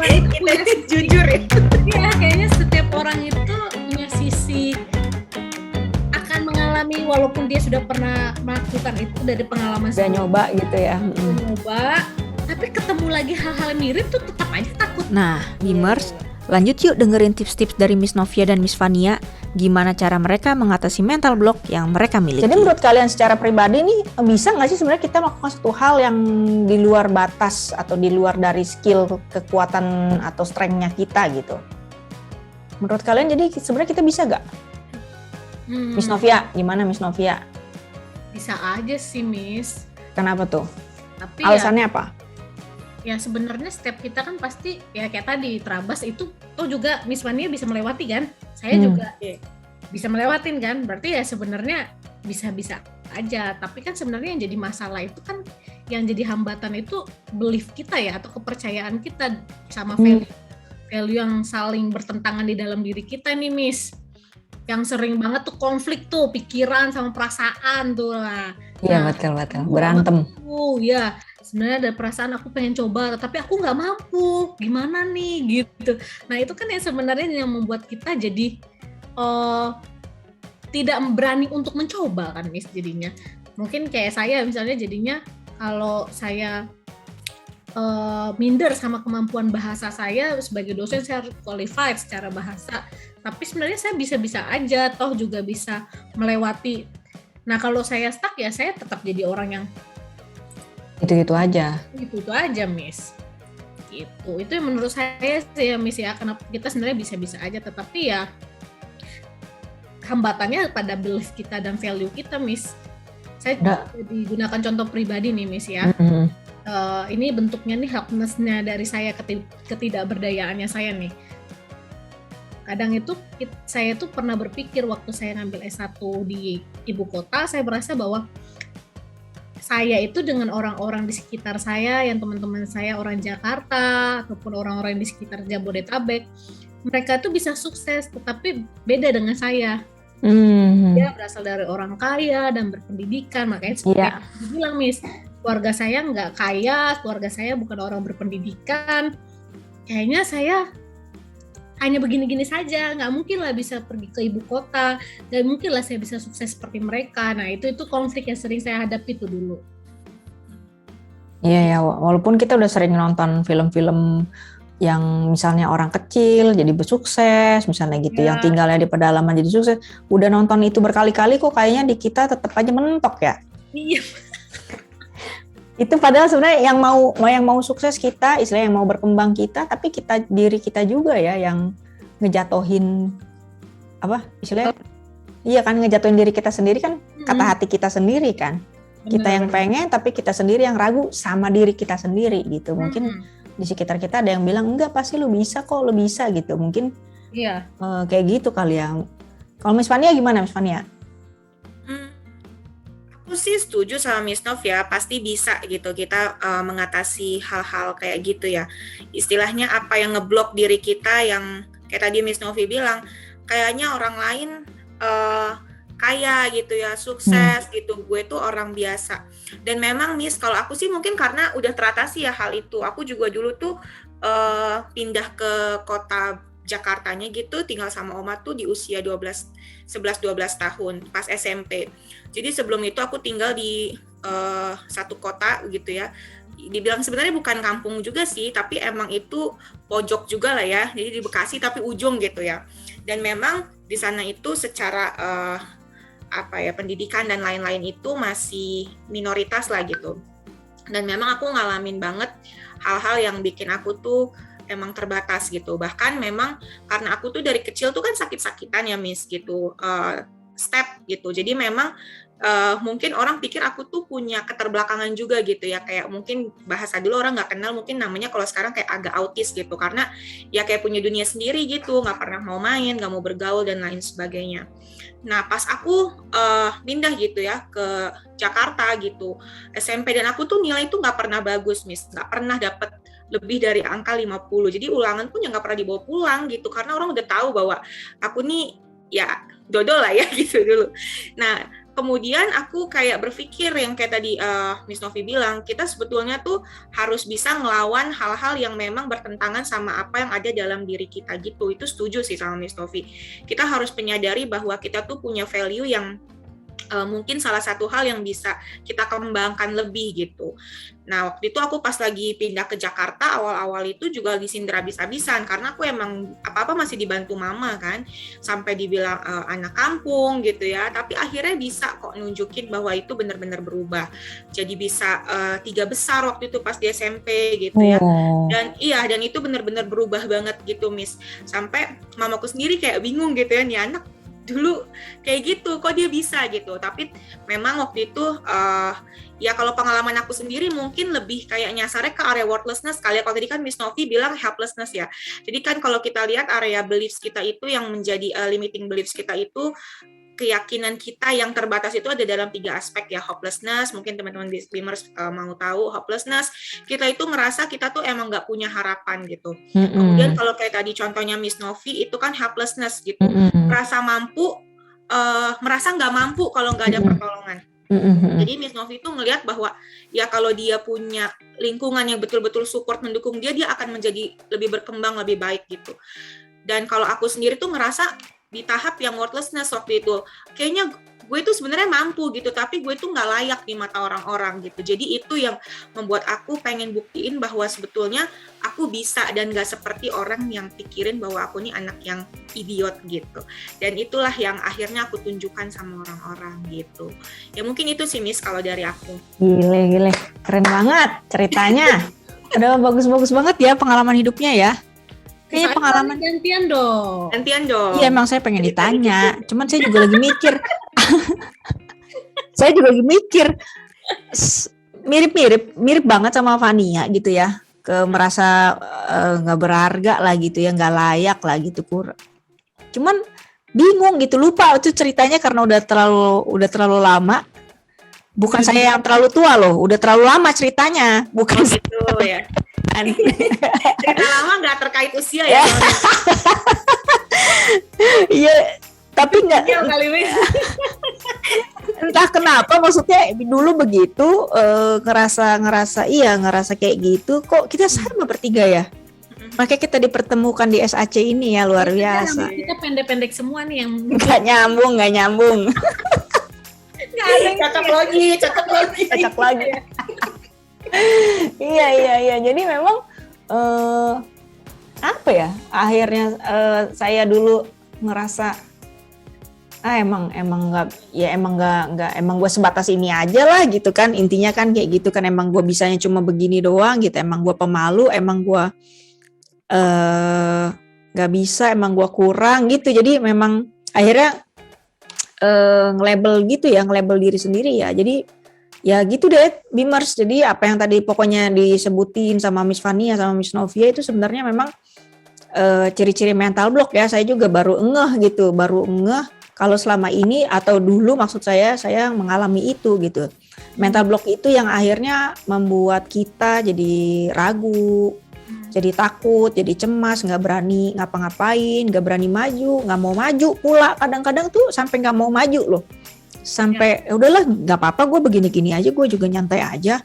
orang itu Kita punya sih jujur ya. ya kayaknya setiap orang itu punya sisi akan mengalami walaupun dia sudah pernah melakukan itu dari pengalaman Udah nyoba gitu ya. nyoba, tapi ketemu lagi hal-hal mirip tuh tetap aja takut. Nah, Bimers, lanjut yuk dengerin tips-tips dari Miss Novia dan Miss Fania, gimana cara mereka mengatasi mental block yang mereka miliki. Jadi menurut kalian secara pribadi nih, bisa nggak sih sebenarnya kita melakukan satu hal yang di luar batas atau di luar dari skill, kekuatan atau strength-nya kita gitu? Menurut kalian jadi sebenarnya kita bisa nggak? Miss Novia, gimana Miss Novia? Bisa aja sih Miss. Kenapa tuh? Tapi Alasannya apa? ya sebenarnya step kita kan pasti ya kayak tadi terabas itu tuh juga Miss Fania bisa melewati kan. Saya juga bisa melewatin kan. Berarti ya sebenarnya bisa-bisa aja. Tapi kan sebenarnya yang jadi masalah itu kan yang jadi hambatan itu belief kita ya atau kepercayaan kita sama value yang saling bertentangan di dalam diri kita nih Miss. Yang sering banget tuh konflik tuh pikiran sama perasaan tuh lah. Iya betul. Berantem. Ya sebenarnya ada perasaan aku pengen coba tapi aku nggak mampu, gimana nih gitu. Nah itu kan yang sebenarnya yang membuat kita jadi tidak berani untuk mencoba kan Miss jadinya. Mungkin kayak saya misalnya jadinya kalau saya minder sama kemampuan bahasa saya sebagai dosen, saya qualified secara bahasa, tapi sebenarnya saya bisa-bisa aja toh juga bisa melewati. Nah kalau saya stuck ya saya tetap jadi orang yang Gitu-gitu aja. gitu aja Miss. Itu yang menurut saya sih ya Miss ya, kenapa kita sebenarnya bisa-bisa aja tetapi ya hambatannya pada belief kita dan value kita Miss. Saya digunakan contoh pribadi nih Miss ya. Ini bentuknya nih helplessnya dari saya, ketidakberdayaannya saya nih. Kadang itu saya tuh pernah berpikir waktu saya ngambil S1 di ibu kota, saya merasa bahwa saya itu dengan orang-orang di sekitar saya, yang teman-teman saya orang Jakarta ataupun orang-orang di sekitar Jabodetabek, mereka tuh bisa sukses, tetapi beda dengan saya. Dia berasal dari orang kaya dan berpendidikan, makanya seperti yang dibilang Miss, keluarga saya nggak kaya, keluarga saya bukan orang berpendidikan, kayaknya saya hanya begini-gini saja, nggak mungkin lah bisa pergi ke ibu kota, nggak mungkin lah saya bisa sukses seperti mereka. Nah itu konflik yang sering saya hadapi itu dulu. Iya ya, walaupun kita udah sering nonton film-film yang misalnya orang kecil jadi bersukses, misalnya gitu, yang tinggalnya di pedalaman jadi sukses, udah nonton itu berkali-kali kok kayaknya di kita tetap aja mentok ya. Iya. Itu padahal sebenarnya yang mau sukses kita, istilahnya yang mau berkembang kita, tapi diri kita juga ya yang ngejatuhin apa istilahnya? Iya kan, ngejatuhin diri kita sendiri kan, kata hati kita sendiri kan. Kita yang pengen tapi kita sendiri yang ragu sama diri kita sendiri gitu. Mungkin di sekitar kita ada yang bilang enggak, pasti lu bisa kok, lu bisa gitu. Mungkin kayak gitu kali ya. Kalau Miss Fania gimana Miss Fania? Aku sih setuju sama Miss Nov ya, pasti bisa gitu kita mengatasi hal-hal kayak gitu ya. Istilahnya apa yang ngeblok diri kita, yang kayak tadi Miss Novi bilang, kayaknya orang lain kaya gitu ya, sukses gitu, gue tuh orang biasa. Dan memang Miss, kalau aku sih mungkin karena udah teratasi ya hal itu. Aku juga dulu tuh pindah ke kota Jakartanya gitu, tinggal sama oma tuh di usia 11-12 tahun pas SMP. Jadi sebelum itu aku tinggal di satu kota gitu ya. Dibilang sebenarnya bukan kampung juga sih, tapi emang itu pojok juga lah ya. Jadi di Bekasi tapi ujung gitu ya. Dan memang di sana itu secara pendidikan dan lain-lain itu masih minoritas lah gitu. Dan memang aku ngalamin banget hal-hal yang bikin aku tuh emang terbatas gitu. Bahkan memang karena aku tuh dari kecil tuh kan sakit-sakitan ya Miss gitu, step gitu. Jadi memang mungkin orang pikir aku tuh punya keterbelakangan juga gitu ya, kayak mungkin bahasa dulu orang nggak kenal, mungkin namanya kalau sekarang kayak agak autis gitu, karena ya kayak punya dunia sendiri gitu, nggak pernah mau main, nggak mau bergaul dan lain sebagainya. Nah pas aku pindah gitu ya ke Jakarta gitu SMP, dan aku tuh nilai tuh nggak pernah bagus Miss, nggak pernah dapet lebih dari angka 50, jadi ulangan pun nggak pernah dibawa pulang gitu, karena orang udah tahu bahwa aku nih ya dodol lah ya gitu dulu. Nah kemudian aku kayak berpikir yang kayak tadi Miss Novi bilang, kita sebetulnya tuh harus bisa ngelawan hal-hal yang memang bertentangan sama apa yang ada dalam diri kita gitu. Itu setuju sih sama Miss Novi. Kita harus menyadari bahwa kita tuh punya value yang mungkin salah satu hal yang bisa kita kembangkan lebih gitu. Nah, waktu itu aku pas lagi pindah ke Jakarta, awal-awal itu juga disindir habis-habisan, karena aku emang apa-apa masih dibantu mama kan, sampai dibilang anak kampung gitu ya, tapi akhirnya bisa kok nunjukin bahwa itu benar-benar berubah. Jadi bisa 3 besar waktu itu pas di SMP gitu ya. Dan itu benar-benar berubah banget gitu, Miss. Sampai mamaku sendiri kayak bingung gitu ya, nih anak dulu kayak gitu, kok dia bisa gitu. Tapi memang waktu itu ya kalau pengalaman aku sendiri mungkin lebih kayak nyasarnya ke area worthlessness kali ya. Kalau tadi kan Miss Novi bilang helplessness ya. Jadi kan kalau kita lihat area beliefs kita itu yang menjadi limiting beliefs kita itu, keyakinan kita yang terbatas itu ada dalam 3 aspek ya. Hopelessness, mungkin teman-teman Beamers mau tahu hopelessness, kita itu ngerasa kita tuh emang nggak punya harapan gitu. Kemudian kalau kayak tadi contohnya Miss Novi itu kan helplessness gitu, merasa mampu, merasa nggak mampu kalau nggak ada pertolongan. Jadi Miss Novi itu ngelihat bahwa ya kalau dia punya lingkungan yang betul-betul support mendukung dia akan menjadi lebih berkembang, lebih baik gitu. Dan kalau aku sendiri tuh ngerasa di tahap yang worthlessness waktu itu, kayaknya gue itu sebenarnya mampu gitu, tapi gue itu nggak layak di mata orang-orang gitu. Jadi itu yang membuat aku pengen buktiin bahwa sebetulnya aku bisa dan nggak seperti orang yang pikirin bahwa aku nih anak yang idiot gitu. Dan itulah yang akhirnya aku tunjukkan sama orang-orang gitu. Ya mungkin itu sih Miss kalau dari aku. Gile, keren banget ceritanya. Udah bagus-bagus banget ya pengalaman hidupnya ya. Kayaknya pengalaman gantian dong. Iya emang saya pengen ditanya, cuman saya juga lagi mikir. Mirip banget sama Fania gitu ya. Merasa nggak berharga lah gitu ya, nggak layak lah gitu Cuman bingung gitu, lupa itu ceritanya karena udah terlalu lama. Bukan saya yang terlalu tua loh, udah terlalu lama ceritanya, bukan gitu ya. Cerita lama nggak terkait usia ya. Iya, tapi nggak. Entah kenapa, maksudnya dulu begitu ngerasa kayak gitu. Kok kita sama bertiga ya? Makanya kita dipertemukan di SAC ini ya, luar biasa. Kita pendek-pendek semua nih yang nggak nyambung. Cocok lagi. Iya. Jadi memang apa ya? Akhirnya saya dulu ngerasa emang gue sebatas ini aja lah gitu kan. Intinya kan kayak gitu kan, emang gue bisanya cuma begini doang gitu. Emang gue pemalu, emang gue nggak bisa, emang gue kurang gitu. Jadi memang akhirnya nge-label diri sendiri ya. Jadi ya gitu deh Beamers. Jadi apa yang tadi pokoknya disebutin sama Miss Fania sama Miss Novia itu sebenarnya memang ciri-ciri mental block ya. Saya juga baru ngeh kalau selama ini atau dulu maksud saya mengalami itu gitu. Mental block itu yang akhirnya membuat kita jadi ragu, jadi takut, jadi cemas, nggak berani ngapa-ngapain, nggak berani maju, nggak mau maju pula. Kadang-kadang tuh sampai nggak mau maju loh. Sampai udahlah nggak apa-apa, gue begini-gini aja, gue juga nyantai aja.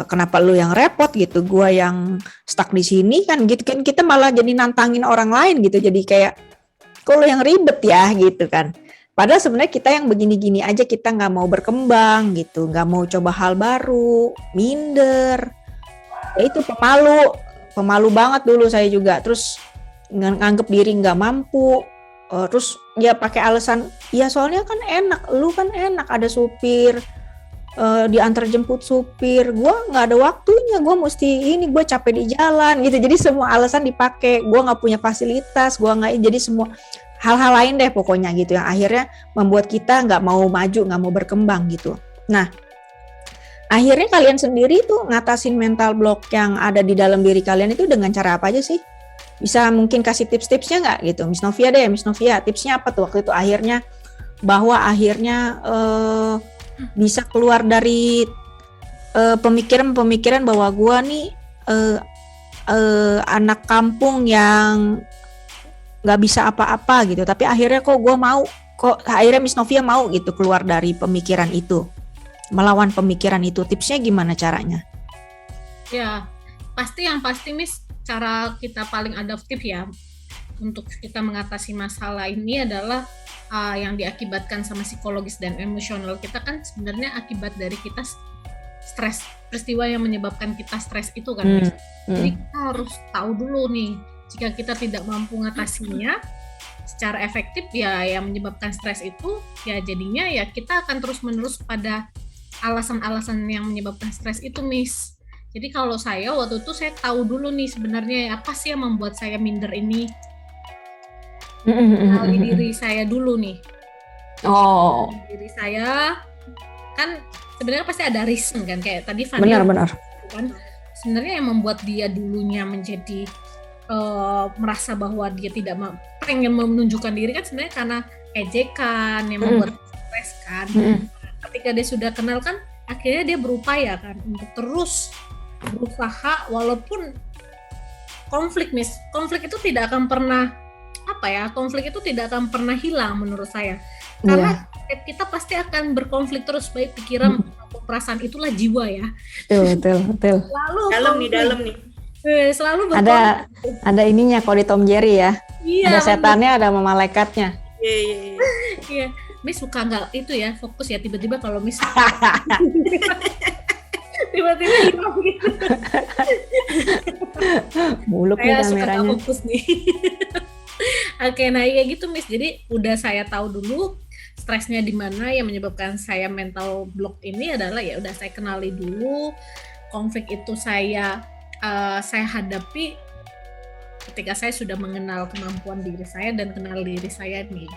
Kenapa lu yang repot gitu? Gue yang stuck di sini kan gitu kan, kita malah jadi nantangin orang lain gitu. Jadi kayak kok lu yang ribet ya gitu kan. Padahal sebenarnya kita yang begini-gini aja, kita nggak mau berkembang gitu, nggak mau coba hal baru, minder. Ya itu pemalu banget dulu saya juga. Terus nganggep diri nggak mampu. Terus ya pakai alasan ya soalnya kan enak, lu kan enak ada supir, diantar jemput supir, gue nggak ada waktunya, gue mesti gue capek di jalan gitu. Jadi semua alasan dipakai, gue nggak punya fasilitas, gue nggak, jadi semua hal-hal lain deh pokoknya gitu yang akhirnya membuat kita nggak mau maju, nggak mau berkembang gitu. Nah akhirnya kalian sendiri tuh ngatasin mental block yang ada di dalam diri kalian itu dengan cara apa aja sih? Bisa mungkin kasih tips-tipsnya nggak gitu? Miss Novia, tipsnya apa tuh waktu itu akhirnya bisa keluar dari pemikiran bahwa gua nih anak kampung yang nggak bisa apa-apa gitu, tapi akhirnya kok kok akhirnya Miss Novia mau gitu keluar dari pemikiran itu, melawan pemikiran itu, tipsnya gimana caranya? Ya, yang pasti Miss, cara kita paling adaptif ya untuk kita mengatasi masalah ini adalah yang diakibatkan sama psikologis dan emosional kita kan sebenarnya akibat dari kita stres, peristiwa yang menyebabkan kita stres itu kan Miss. Jadi kita harus tahu dulu nih, jika kita tidak mampu mengatasinya secara efektif ya yang menyebabkan stres itu, ya jadinya ya kita akan terus-menerus pada alasan-alasan yang menyebabkan stres itu Miss. Jadi kalau saya waktu itu saya tahu dulu nih sebenarnya apa sih yang membuat saya minder ini. Kenali diri saya dulu nih. Diri saya kan sebenarnya pasti ada reason kan, kayak tadi Fania Benar. kan sebenarnya yang membuat dia dulunya menjadi merasa bahwa dia tidak pengen menunjukkan diri kan sebenarnya karena ejekan yang membuat stres kan. Ketika dia sudah kenal kan akhirnya dia berupaya kan untuk terus berusaha walaupun konflik itu tidak akan pernah konflik itu tidak akan pernah hilang menurut saya, karena kita pasti akan berkonflik terus, baik pikiran maupun perasaan, itulah jiwa ya. Betul. Selalu dalam nih selalu berkonflik. Ada ininya kalau di Tom Jerry ya. Iya, ada setannya, ada malaikatnya. Iya. Miss suka nggak itu ya, fokus ya, tiba-tiba kalau Miss tiba-tiba hilang gitu. Buluk nih Saya suka nggak kameranya. fokus nih. Oke, nah kayak gitu Miss. Jadi udah saya tahu dulu stresnya di mana yang menyebabkan saya mental block ini adalah ya udah saya kenali dulu. Konflik itu saya hadapi ketika saya sudah mengenal kemampuan diri saya dan kenal diri saya nih.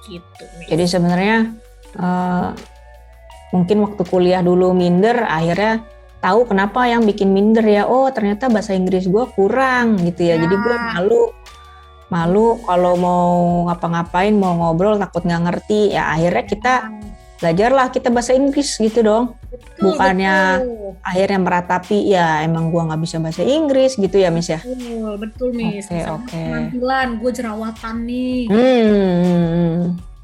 Gitu Miss. Jadi sebenarnya mungkin waktu kuliah dulu minder, akhirnya tahu kenapa yang bikin minder ya. Oh ternyata bahasa Inggris gue kurang gitu ya. Jadi gue malu kalau mau ngapa-ngapain, mau ngobrol takut nggak ngerti. Ya akhirnya kita belajarlah kita bahasa Inggris gitu dong. Bukannya akhirnya meratapi ya emang gue nggak bisa bahasa Inggris gitu ya Miss ya. Betul Miss. Oke. Penampilan gue jerawatan nih.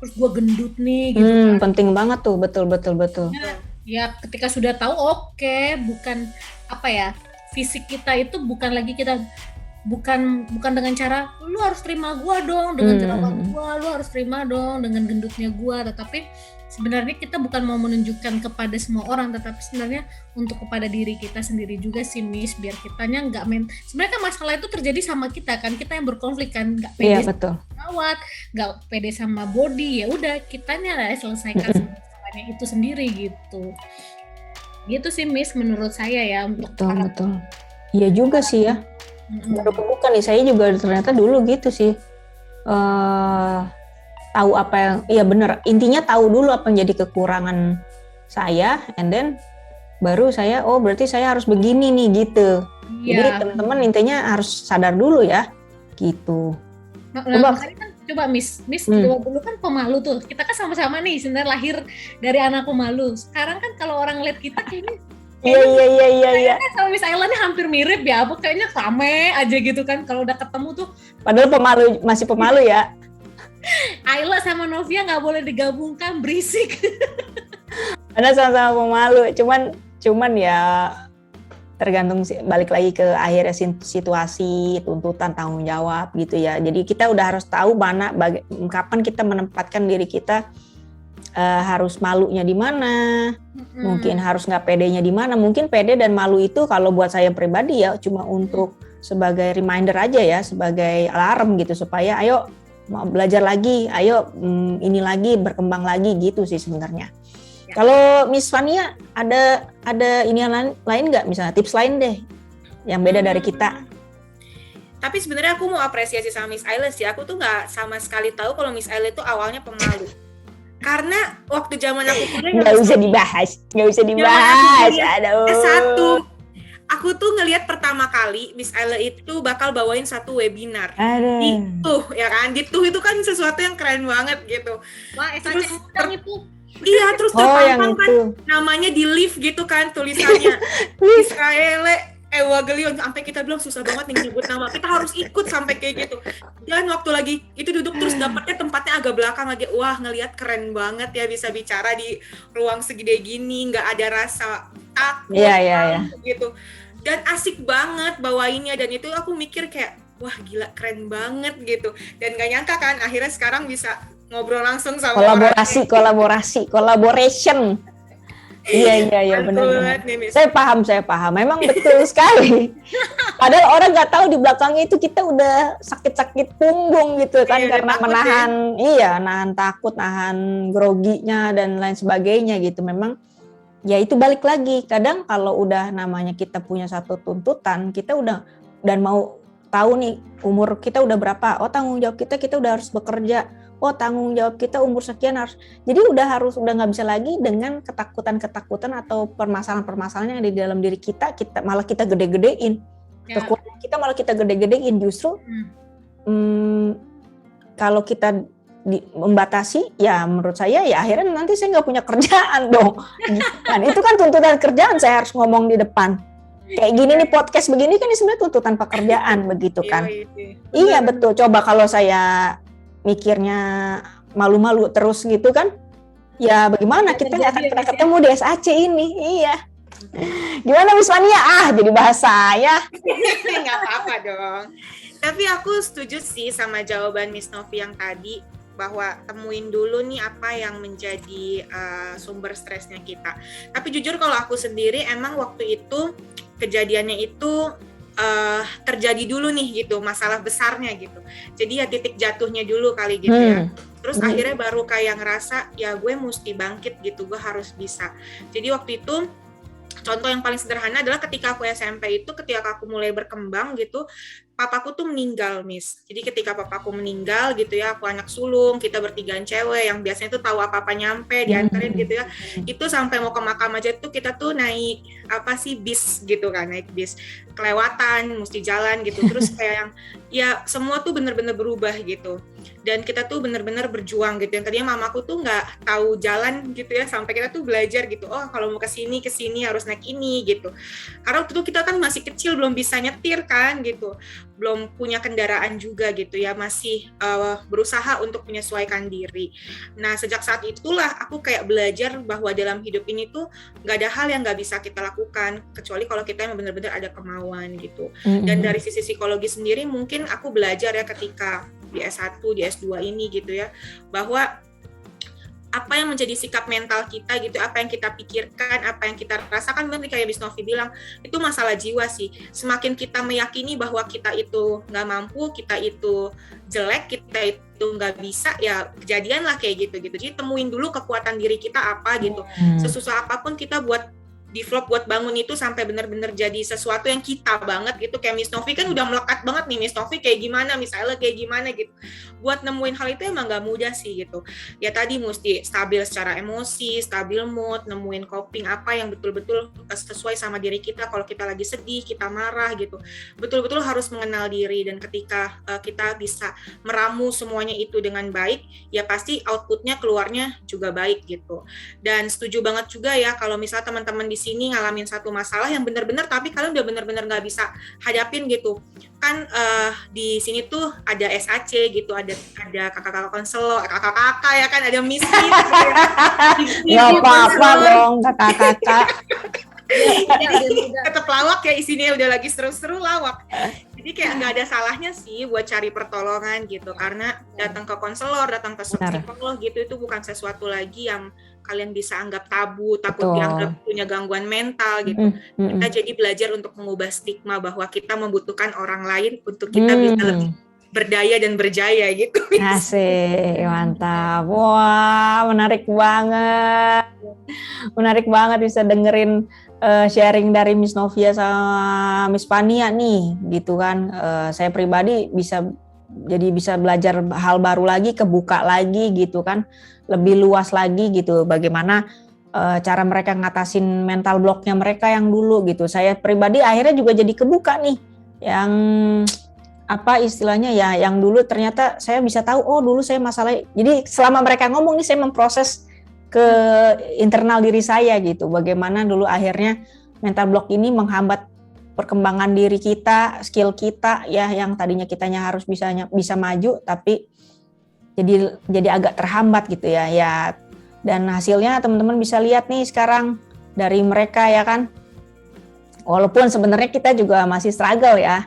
Terus gue gendut nih gitu kan. Penting banget tuh, betul. Ya ketika sudah tahu bukan fisik kita itu bukan lagi kita bukan dengan cara lu harus terima gua dong dengan jerawat gua, lu harus terima dong dengan gendutnya gua, tetapi sebenarnya kita bukan mau menunjukkan kepada semua orang, tetapi sebenarnya untuk kepada diri kita sendiri juga sih Miss, biar kitanya nggak sebenarnya kan masalah itu terjadi sama kita kan, kita yang berkonflik kan, nggak pede sama jerawat, nggak pede sama body, ya udah kitanya lah selesaikan masalahnya itu sendiri gitu sih Miss menurut saya ya. Untuk betul. Iya juga sih ya. Baru kebuka nih, saya juga ternyata dulu gitu sih, tahu apa yang, iya bener, intinya tahu dulu apa yang jadi kekurangan saya, and then baru saya berarti saya harus begini nih gitu. Jadi teman-teman intinya harus sadar dulu ya gitu. Coba Miss dulu kan pemalu tuh, kita kan sama-sama nih sebenarnya lahir dari anak pemalu. Sekarang kan kalau orang lihat kita kayaknya Iya. Sama Miss Ayla nih hampir mirip ya, kayaknya sama aja gitu kan kalau udah ketemu tuh. Padahal masih pemalu ya. Ayla sama Novia nggak boleh digabungkan, berisik. Padahal sama-sama pemalu, cuman ya tergantung balik lagi ke akhirnya situasi, tuntutan, tanggung jawab gitu ya. Jadi kita udah harus tahu kapan kita menempatkan diri kita. Harus malunya di mana, mungkin harus nggak pedenya di mana. Mungkin pede dan malu itu kalau buat saya pribadi ya cuma untuk sebagai reminder aja ya, sebagai alarm gitu supaya ayo mau belajar lagi, ayo ini lagi berkembang lagi gitu sih sebenarnya. Ya. Kalau Miss Fania ada ini lain nggak, misalnya tips lain deh yang beda dari kita? Tapi sebenarnya aku mau apresiasi sama Miss Ayla sih. Aku tuh nggak sama sekali tahu kalau Miss Ayla itu awalnya pemalu. Karena waktu zaman aku kuliah nggak usah dibahas. Aduh. Satu, aku tuh ngelihat pertama kali Miss Ayla itu bakal bawain satu webinar. Dituh ya kan, Dituh itu kan sesuatu yang keren banget gitu. Wah, terus itu. Iya, terus terpampang kan namanya di lift gitu kan tulisannya. Miss Ayla Ewagelion, sampai kita bilang susah banget nih nyebut nama, kita harus ikut sampai kayak gitu. Dan waktu lagi itu duduk terus dapetnya tempatnya agak belakang lagi, wah ngelihat keren banget ya bisa bicara di ruang segede gini, nggak ada rasa takut gitu. Dan asik banget bawainnya, dan itu aku mikir kayak wah gila keren banget gitu. Dan gak nyangka kan akhirnya sekarang bisa ngobrol langsung sama collaboration. Iya benar. Saya paham. Memang betul sekali. Padahal orang nggak tahu di belakangnya itu kita udah sakit-sakit punggung gitu kan, karena nahan takut, nahan groginya dan lain sebagainya gitu. Memang ya itu balik lagi. Kadang kalau udah namanya kita punya satu tuntutan, kita udah dan mau tahu nih umur kita udah berapa. Oh, tanggung jawab kita udah harus bekerja. Oh, tanggung jawab kita umur sekian harus. Jadi udah nggak bisa lagi dengan ketakutan atau permasalahan-permasalahan yang ada di dalam diri kita malah kita gede-gedein. Kekuatan kita malah kita gede-gedein. Justru kalau kita membatasi, ya menurut saya ya akhirnya nanti saya nggak punya kerjaan dong. Dan itu kan tuntutan kerjaan, saya harus ngomong di depan. Kayak gini nih, podcast begini kan sebenarnya tuntutan pekerjaan begitu kan. Iya betul. Coba kalau saya mikirnya malu-malu terus gitu kan, ya bagaimana kita nggak akan pernah ketemu di SAC ini. Iya. Gimana Miss Fania? Jadi bahasa saya. Nggak apa-apa dong. Tapi aku setuju sih sama jawaban Miss Novi yang tadi, bahwa temuin dulu nih apa yang menjadi sumber stresnya kita. Tapi jujur kalau aku sendiri emang waktu itu kejadiannya itu terjadi dulu nih gitu, masalah besarnya gitu. Jadi ya titik jatuhnya dulu kali gitu ya. Terus akhirnya baru kayak ngerasa ya gue mesti bangkit gitu, gue harus bisa. Jadi waktu itu contoh yang paling sederhana adalah ketika aku SMP itu, ketika aku mulai berkembang gitu, papaku tuh meninggal, Miss. Jadi ketika papaku meninggal gitu ya, aku anak sulung, kita bertigaan cewek yang biasanya tuh tahu apa-apa nyampe, dianterin gitu ya. Itu sampai mau ke makam aja tuh kita tuh naik bis gitu kan, naik bis. Kelewatan, mesti jalan gitu. Terus kayak yang ya semua tuh bener-bener berubah gitu. Dan kita tuh bener-bener berjuang gitu. Yang tadinya mamaku tuh nggak tahu jalan gitu ya, sampai kita tuh belajar gitu. Oh, kalau mau ke sini harus naik ini gitu. Karena waktu itu kita kan masih kecil, belum bisa nyetir kan gitu. Belum punya kendaraan juga gitu ya, masih berusaha untuk menyesuaikan diri. Nah, sejak saat itulah aku kayak belajar bahwa dalam hidup ini tuh nggak ada hal yang nggak bisa kita lakukan, kecuali kalau kita memang benar-benar ada kemauan gitu. Dan dari sisi psikologi sendiri mungkin aku belajar ya ketika di S1, di S2 ini gitu ya, bahwa apa yang menjadi sikap mental kita gitu, apa yang kita pikirkan, apa yang kita rasakan, benar kayak Miss Novi bilang, itu masalah jiwa sih. Semakin kita meyakini bahwa kita itu nggak mampu, kita itu jelek, kita itu nggak bisa, ya kejadian lah kayak gitu. Jadi temuin dulu kekuatan diri kita apa gitu. Sesusah apapun kita buat develop, buat bangun itu sampai benar-benar jadi sesuatu yang kita banget gitu. Kayak Miss Novi kan udah melekat banget nih, Miss Novi kayak gimana, misalnya kayak gimana gitu. Buat nemuin hal itu emang gak mudah sih gitu. Ya tadi mesti stabil secara emosi, stabil mood, nemuin coping apa yang betul-betul sesuai sama diri kita. Kalau kita lagi sedih, kita marah gitu, betul-betul harus mengenal diri. Dan ketika kita bisa meramu semuanya itu dengan baik, ya pasti outputnya keluarnya juga baik gitu. Dan setuju banget juga ya kalau misalnya teman-teman di sini ngalamin satu masalah yang benar-benar tapi kalian udah benar-benar nggak bisa hadapin gitu kan. Di sini tuh ada SAC gitu, ada kakak-kakak konselor, kakak-kakak ya kan, ada Miss nggak apa-apa dong kakak-kakak. Tetap lawak ya, isinya udah lagi seru-seru lawak. Jadi kayak nggak ada salahnya sih buat cari pertolongan gitu, karena datang ke konselor, datang ke psikolog gitu, itu bukan sesuatu lagi yang kalian bisa anggap tabu, takut dianggap punya gangguan mental gitu. Kita jadi belajar untuk mengubah stigma bahwa kita membutuhkan orang lain untuk kita bisa lebih berdaya dan berjaya gitu. Asik, mantap. Wah, menarik banget. Menarik banget bisa dengerin sharing dari Miss Novia sama Miss Fania nih, gitu kan. Saya pribadi bisa belajar hal baru lagi, kebuka lagi gitu kan, lebih luas lagi gitu. Bagaimana cara mereka ngatasin mental blocknya mereka yang dulu gitu. Saya pribadi akhirnya juga jadi kebuka nih, yang apa istilahnya ya, yang dulu ternyata saya bisa tahu, oh dulu saya masalah. Jadi selama mereka ngomong nih saya memproses ke internal diri saya gitu. Bagaimana dulu akhirnya mental block ini menghambat perkembangan diri kita, skill kita ya, yang tadinya kitanya harus bisa maju tapi jadi agak terhambat gitu ya. Ya, dan hasilnya teman-teman bisa lihat nih sekarang dari mereka ya kan. Walaupun sebenarnya kita juga masih struggle ya.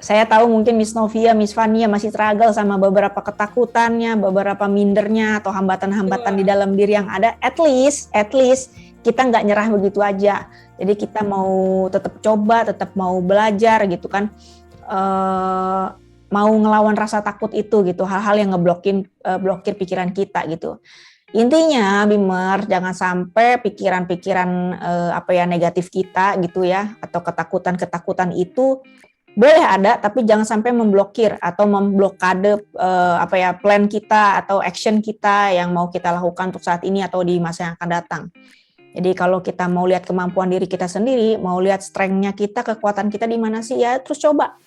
Saya tahu mungkin Miss Novia, Miss Fania masih struggle sama beberapa ketakutannya, beberapa mindernya atau hambatan-hambatan di dalam diri yang ada. At least kita nggak nyerah begitu aja. Jadi kita mau tetap coba, tetap mau belajar gitu kan, mau ngelawan rasa takut itu gitu, hal-hal yang blokir pikiran kita gitu. Intinya Bimer, jangan sampai pikiran-pikiran negatif kita gitu ya, atau ketakutan itu boleh ada, tapi jangan sampai memblokir atau memblokade plan kita atau action kita yang mau kita lakukan untuk saat ini atau di masa yang akan datang. Jadi kalau kita mau lihat kemampuan diri kita sendiri, mau lihat strength-nya kita, kekuatan kita di mana sih ya, terus coba,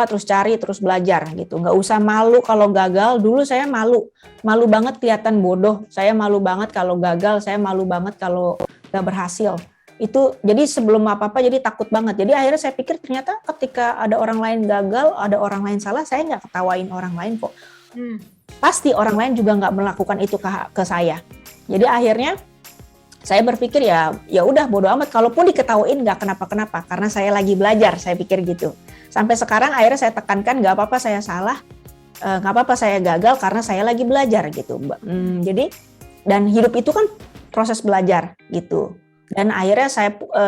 terus cari, terus belajar gitu. Nggak usah malu kalau gagal. Dulu saya malu banget kelihatan bodoh. Saya malu banget kalau gagal, saya malu banget kalau nggak berhasil. Itu jadi sebelum apa-apa jadi takut banget. Jadi akhirnya saya pikir ternyata ketika ada orang lain gagal, ada orang lain salah, saya nggak ketawain orang lain kok. Pasti orang lain juga nggak melakukan itu ke saya. Jadi akhirnya saya berpikir ya udah bodo amat, kalaupun diketawain nggak kenapa-kenapa karena saya lagi belajar, saya pikir gitu. Sampai sekarang akhirnya saya tekankan nggak apa-apa saya salah, nggak apa-apa saya gagal karena saya lagi belajar gitu. Jadi dan hidup itu kan proses belajar gitu. Dan akhirnya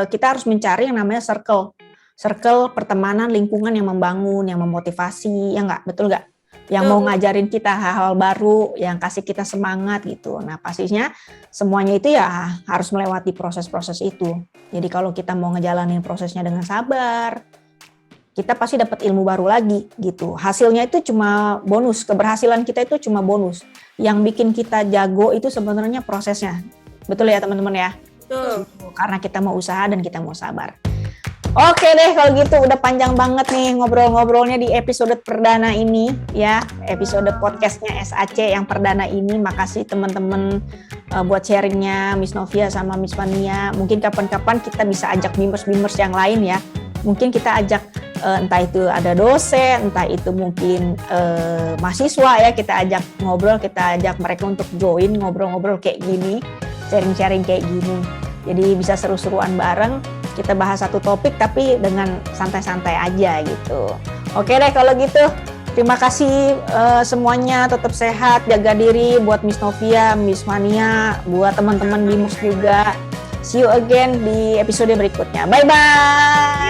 kita harus mencari yang namanya circle pertemanan, lingkungan yang membangun, yang memotivasi, ya nggak, betul nggak? Yang mau ngajarin kita hal-hal baru, yang kasih kita semangat gitu. Nah pastinya semuanya itu ya harus melewati proses-proses itu. Jadi kalau kita mau ngejalanin prosesnya dengan sabar, kita pasti dapat ilmu baru lagi gitu. Hasilnya itu cuma bonus, keberhasilan kita itu cuma bonus. Yang bikin kita jago itu sebenarnya prosesnya. Betul ya teman-teman ya? Betul. Karena kita mau usaha dan kita mau sabar. Oke deh kalau gitu, udah panjang banget nih ngobrol-ngobrolnya di episode perdana ini ya, episode podcastnya SAC yang perdana ini. Makasih teman-teman buat sharingnya Miss Novia sama Miss Fania. Mungkin kapan-kapan kita bisa ajak bimbers yang lain ya. Mungkin kita ajak entah itu ada dosen, entah itu mungkin mahasiswa ya, kita ajak ngobrol, kita ajak mereka untuk join ngobrol-ngobrol kayak gini, sharing-sharing kayak gini. Jadi bisa seru-seruan bareng, kita bahas satu topik tapi dengan santai-santai aja gitu. Oke deh kalau gitu, terima kasih semuanya, tetap sehat, jaga diri buat Miss Novia, Miss Fania, buat teman-teman Bimus juga. See you again di episode berikutnya. Bye-bye!